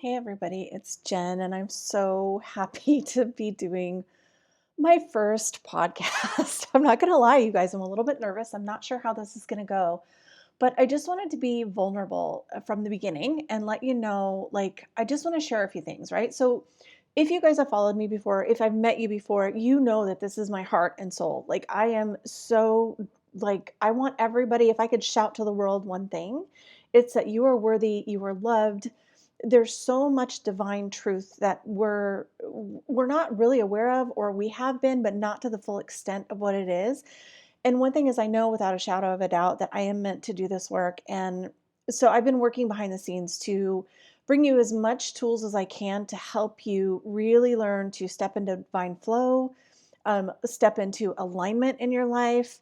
Hey everybody, it's Jen, and I'm so happy to be doing my first podcast. I'm not going to lie, you guys, I'm a little bit nervous. I'm not sure how this is going to go, but I just wanted to be vulnerable from the beginning and let you know, I just want to share a few things, right? So, if you guys have followed me before, if I've met you before, you know that this is my heart and soul. I am so, I want everybody, if I could shout to the world one thing, it's that you are worthy, you are loved. There's so much divine truth that we're not really aware of, or we have been, but not to the full extent of what it is. And one thing is, I know without a shadow of a doubt that I am meant to do this work. And so I've been working behind the scenes to bring you as much tools as I can to help you really learn to step into divine flow, step into alignment in your life.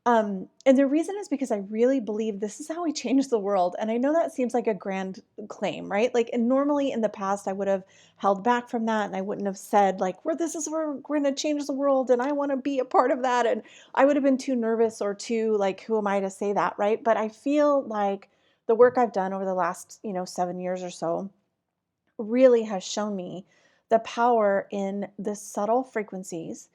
And the reason is because I really believe this is how we change the world. And I know that seems like a grand claim, right? And normally in the past, I would have held back from that, and I wouldn't have said this is where we're going to change the world and I want to be a part of that. And I would have been too nervous or too who am I to say that, right? But I feel like the work I've done over the last, 7 years or so really has shown me the power in the subtle frequencies,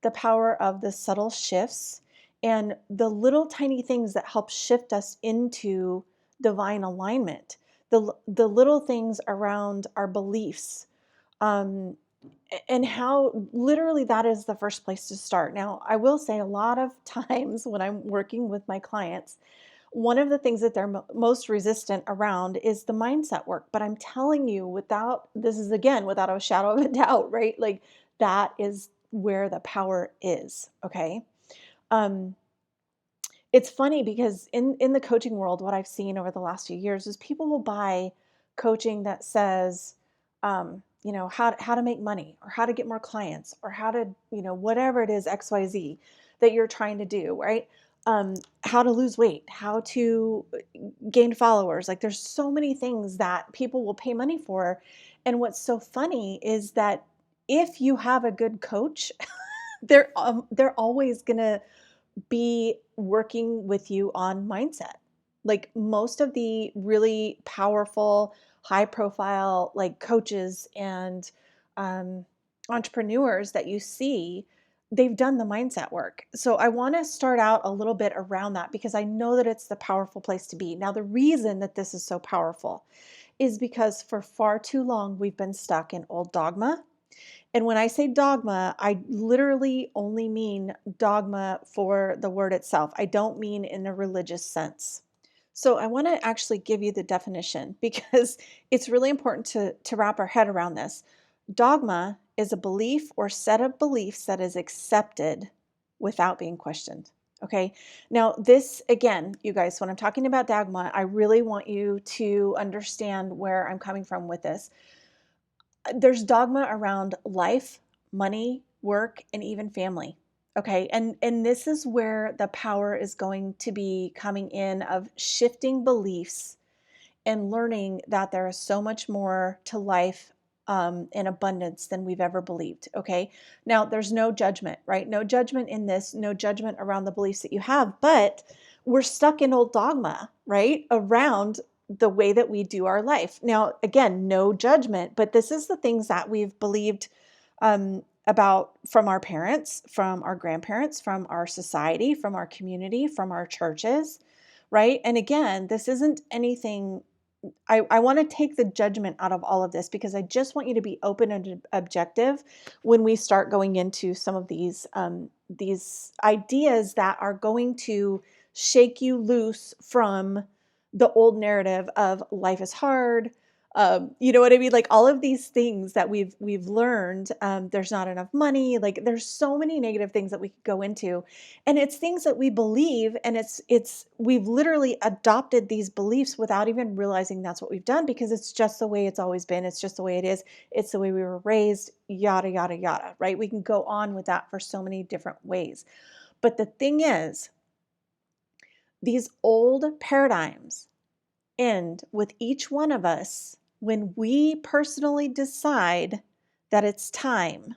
the power of the subtle shifts, and the little tiny things that help shift us into divine alignment. The little things around our beliefs, um, and how literally that is the first place to start. Now, I will say a lot of times when I'm working with my clients, one of the things that they're most resistant around is the mindset work. But I'm telling you, this is again, without a shadow of a doubt, right? That is where the power is. Okay. Um, it's funny because in the coaching world, what I've seen over the last few years is people will buy coaching that says, how to make money, or how to get more clients, or how to, whatever it is, XYZ that you're trying to do, right? How to lose weight, how to gain followers. There's so many things that people will pay money for. And what's so funny is that if you have a good coach, they're always gonna be working with you on mindset. Most of the really powerful, high profile coaches and um, entrepreneurs that you see, they've done the mindset work. So I want to start out a little bit around that because I know that it's the powerful place to be. Now, the reason that this is so powerful is because for far too long we've been stuck in old dogma. And when I say dogma, I literally only mean dogma for the word itself. I don't mean in a religious sense. So I want to actually give you the definition because it's really important to wrap our head around this. Dogma is a belief or set of beliefs that is accepted without being questioned. Okay. Now, this again, you guys, when I'm talking about dogma, I really want you to understand where I'm coming from with this. There's dogma around life, money, work, and even family. Okay. And this is where the power is going to be coming in of shifting beliefs and learning that there is so much more to life in abundance than we've ever believed. Okay. Now, there's no judgment, right? No judgment in this, no judgment around the beliefs that you have, but we're stuck in old dogma, right? Around the way that we do our life. Now, again, no judgment, but this is the things that we've believed about from our parents, from our grandparents, from our society, from our community, from our churches, right? And again, this isn't anything. I want to take the judgment out of all of this because I just want you to be open and objective when we start going into some of these ideas that are going to shake you loose from the old narrative of life is hard. You know what I mean? All of these things that we've learned, there's not enough money. There's so many negative things that we could go into, and it's things that we believe, and we've literally adopted these beliefs without even realizing that's what we've done because it's just the way it's always been. It's just the way it is. It's the way we were raised. Yada yada yada. Right? We can go on with that for so many different ways, but the thing is, these old paradigms end with each one of us when we personally decide that it's time,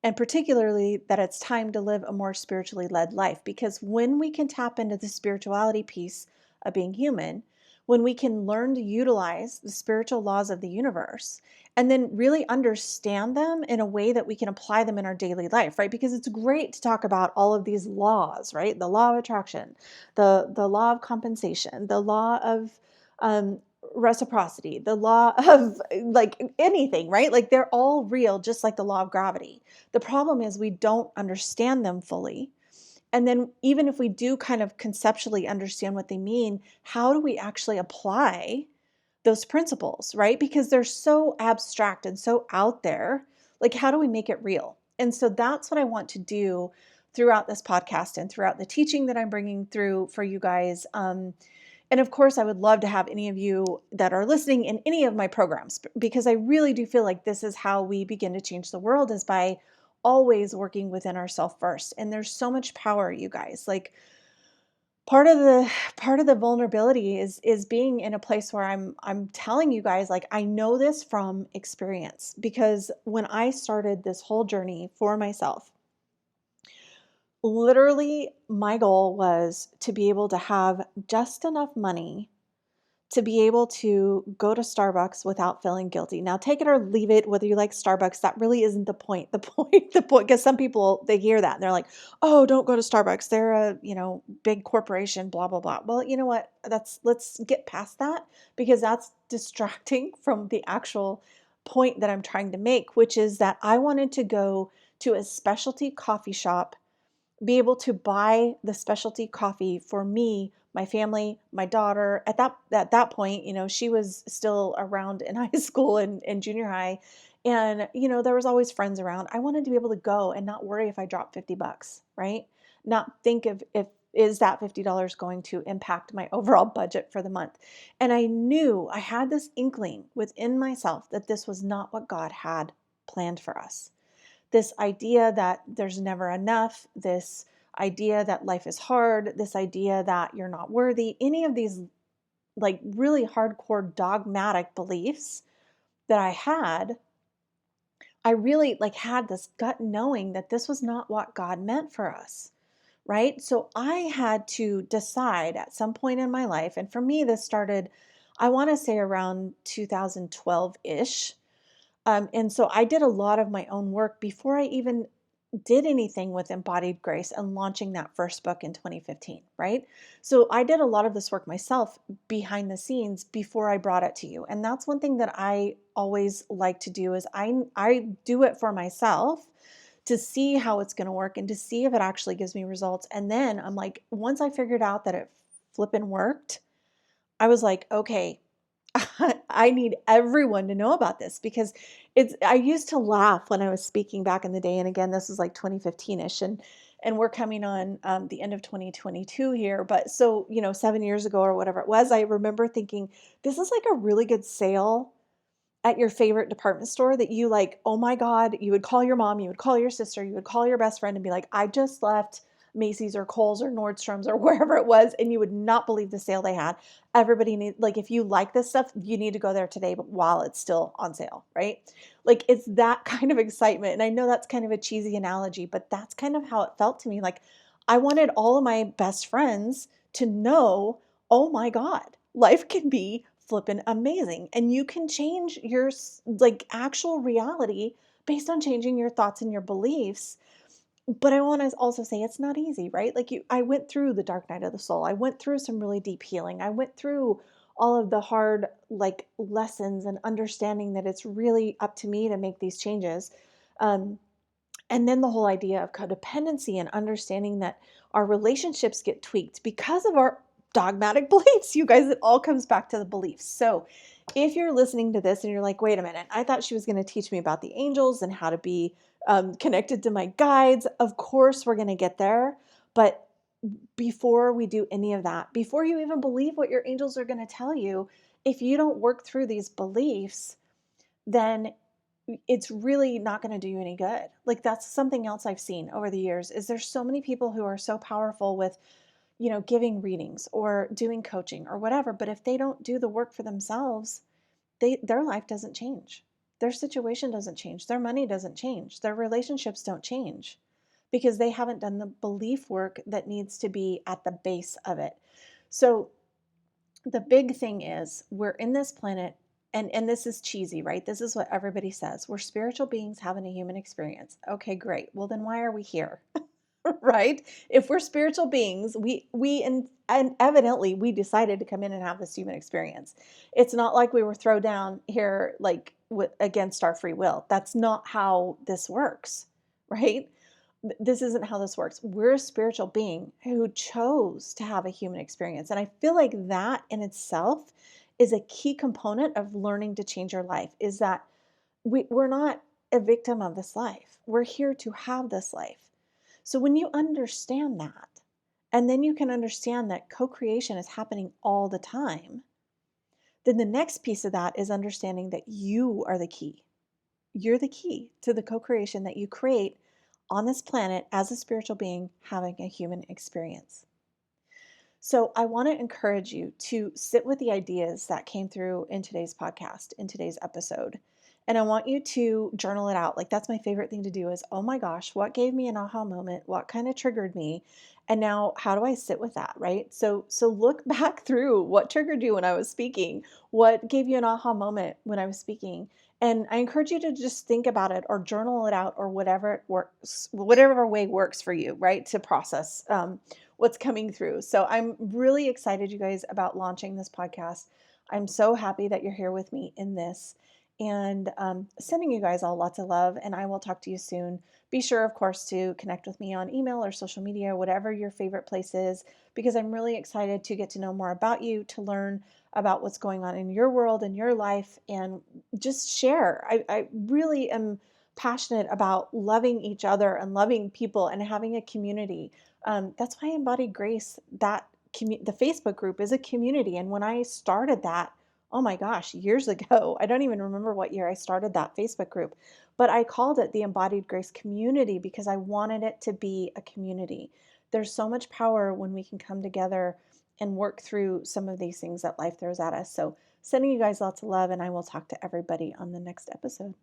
and particularly that it's time to live a more spiritually led life. Because when we can tap into the spirituality piece of being human, when we can learn to utilize the spiritual laws of the universe and then really understand them in a way that we can apply them in our daily life, right? Because it's great to talk about all of these laws, right? The law of attraction, the law of compensation, the law of reciprocity, the law of like anything, right? Like they're all real, just like the law of gravity. The problem is we don't understand them fully. And then even if we do kind of conceptually understand what they mean, how do we actually apply those principles, right? Because they're so abstract and so out there. Like, how do we make it real? And so that's what I want to do throughout this podcast and throughout the teaching that I'm bringing through for you guys. And of course, I would love to have any of you that are listening in any of my programs, because I really do feel like this is how we begin to change the world, is by always working within ourselves first. And there's so much power, you guys. Like part of the vulnerability is being in a place where I'm telling you guys, like, I know this from experience, because when I started this whole journey for myself, literally my goal was to be able to have just enough money to be able to go to Starbucks without feeling guilty. Now, take it or leave it, whether you like Starbucks, that really isn't the point. The point, because some people, they hear that and they're like, oh, don't go to Starbucks. They're a, big corporation, blah, blah, blah. Well, you know what? Let's get past that, because that's distracting from the actual point that I'm trying to make, which is that I wanted to go to a specialty coffee shop, be able to buy the specialty coffee for me, my family, my daughter. At that point, she was still around in high school and junior high. And, there was always friends around. I wanted to be able to go and not worry if I dropped $50, right? Not think of if is that $50 going to impact my overall budget for the month. And I knew, I had this inkling within myself that this was not what God had planned for us. This idea that there's never enough, this idea that life is hard, this idea that you're not worthy, any of these like really hardcore dogmatic beliefs that I really had this gut knowing that this was not what God meant for us, right? So I had to decide at some point in my life, and for me, this started, I want to say around 2012-ish. And so I did a lot of my own work before I even did anything with Embodied Grace and launching that first book in 2015, right? So I did a lot of this work myself behind the scenes before I brought it to you. And that's one thing that I always like to do, is I do it for myself to see how it's going to work and to see if it actually gives me results. And then I'm like, once I figured out that it flipping worked, I was like, okay, I need everyone to know about this, because I used to laugh when I was speaking back in the day. And again, this was like 2015-ish, and we're coming on the end of 2022 here. But so, 7 years ago or whatever it was, I remember thinking, this is like a really good sale at your favorite department store that you like, oh my God, you would call your mom, you would call your sister, you would call your best friend and be like, I just left Macy's or Kohl's or Nordstrom's or wherever it was, and you would not believe the sale they had. Everybody needs, like, if you like this stuff, you need to go there today, but while it's still on sale, right? Like, it's that kind of excitement. And I know that's kind of a cheesy analogy, but that's kind of how it felt to me. Like, I wanted all of my best friends to know, oh my God, life can be flippin' amazing. And you can change your actual reality based on changing your thoughts and your beliefs. But I want to also say it's not easy, right? I went through the dark night of the soul. I went through some really deep healing. I went through all of the hard lessons and understanding that it's really up to me to make these changes. And then the whole idea of codependency and understanding that our relationships get tweaked because of our dogmatic beliefs. You guys, it all comes back to the beliefs. So if you're listening to this and you're like, wait a minute, I thought she was going to teach me about the angels and how to be connected to my guides. Of course, we're going to get there. But before we do any of that, before you even believe what your angels are going to tell you, if you don't work through these beliefs, then it's really not going to do you any good. Like, that's something else I've seen over the years, is there's so many people who are so powerful with giving readings or doing coaching or whatever. But if they don't do the work for themselves, their life doesn't change. Their situation doesn't change. Their money doesn't change. Their relationships don't change, because they haven't done the belief work that needs to be at the base of it. So the big thing is we're in this planet, and this is cheesy, right? This is what everybody says. We're spiritual beings having a human experience. Okay, great. Well, then why are we here? Right? If we're spiritual beings, and evidently we decided to come in and have this human experience. It's not like we were thrown down here like against our free will. That's not how this works, right? This isn't how this works. We're a spiritual being who chose to have a human experience. And I feel like that in itself is a key component of learning to change your life, is that we're not a victim of this life. We're here to have this life. So when you understand that, and then you can understand that co-creation is happening all the time, then the next piece of that is understanding that you are the key. You're the key to the co-creation that you create on this planet as a spiritual being having a human experience. So I want to encourage you to sit with the ideas that came through in today's podcast, in today's episode. And I want you to journal it out. Like, that's my favorite thing to do is, oh my gosh, what gave me an aha moment? What kind of triggered me? And now how do I sit with that, right? So look back through what triggered you when I was speaking, what gave you an aha moment when I was speaking. And I encourage you to just think about it or journal it out or whatever it works, whatever way works for you, right? To process what's coming through. So I'm really excited, you guys, about launching this podcast. I'm so happy that you're here with me in this, and sending you guys all lots of love, and I will talk to you soon. Be sure, of course, to connect with me on email or social media, whatever your favorite place is, because I'm really excited to get to know more about you, to learn about what's going on in your world and your life, and just share. I really am passionate about loving each other and loving people and having a community. That's why Embodied Grace, the Facebook group, is a community. And when I started that, oh my gosh, years ago, I don't even remember what year I started that Facebook group, but I called it the Embodied Grace Community because I wanted it to be a community. There's so much power when we can come together and work through some of these things that life throws at us. So sending you guys lots of love, and I will talk to everybody on the next episode.